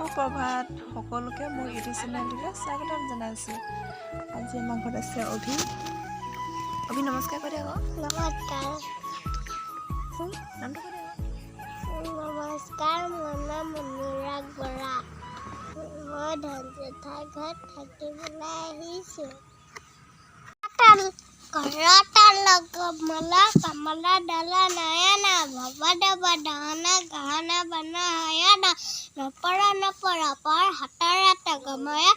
সুপ্ৰভাত সকলোকে মোৰ ইউটিউব চেনেলটোলৈ স্বাগতম জনাইছোঁ। আজি আমাৰ ঘৰত আছে অভি। অভি নমস্কাৰ কৰি আকৌ। নমস্কাৰ। নামটো কৈ নমস্কাৰ, মোৰ নাম অনুৰাগ বৰা। মই ধনজেঠাই ঘৰত থাকিবলৈ আহিছোঁ। ঘৰত লগমলা কমলা ডালা নয়না ভৱদেৱ দহনা গহনা বন হয়না নপৰা পৰ হাতৰাত গময়া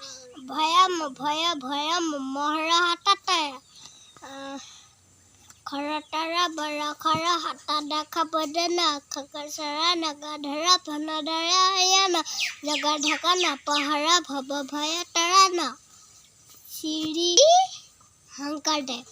ভয় মহৰা হাততে খৰতৰা বৰখৰ হাত দেখা বদনা খকচৰা নগধৰা ভনদৰা হয়না জগা ঢকা নপহৰা ভৱ ভয় তৰানা শ্ৰী শংকৰদেৱ।